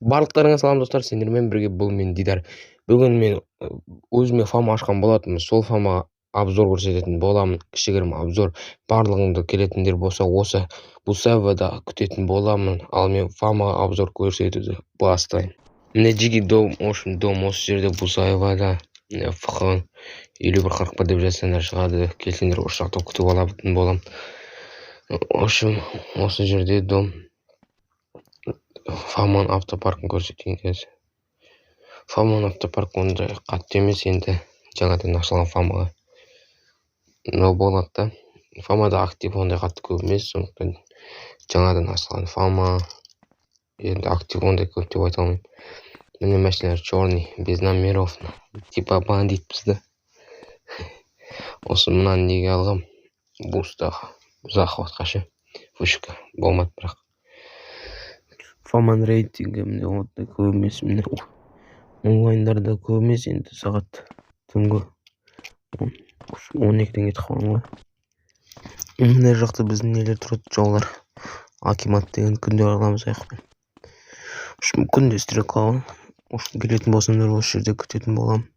Барлықтарыңа салам достар, сендермен бірге бұл мен Дидар. Бүгін мен өзіме фама ашқан болатынмын, сол фамаға обзор көрсететін боламын. Кішігірім обзор. Барлығыңды келетіндер болса, осы бұл серверда күтетін боламын. Ал мен фамаға обзор көрсетуді бастаймын. Міне жеке дом, дом осы жерде бұл серверда фх 5141 деп жазсаңдар шығады. Келсеңдер осы жақта күтіп алатын боламын. Осы жерде дом. Фаман автопаркын көрсетейін қазір. Фаман автопарк ондай қатты емес, енді жаңадан ашылған фамаға. Но болады да. Фамада актив ондай қатты көп емес, сондықтан жаңадан ашылған фама. Енді актив ондай көп деп айта алмаймын. Міне машиналар черный, без номеров, типа бандитпіз да. Осы мынаны неге алғам? Бустағы захватқа ше. Вышка болмады бірақ. Фаман рейтингі міне ондай көп емес, міне онлайндарда көп емес, енді сағат түнгі 12-ден кетіп қалған ғой. Мына жақта біздің нелер тұрады, жаулар. Акимат деген күнде аламыз аяқпен. Күнде стрелка ғой. Келетін болсаңдар осы жерде күтетін боламын.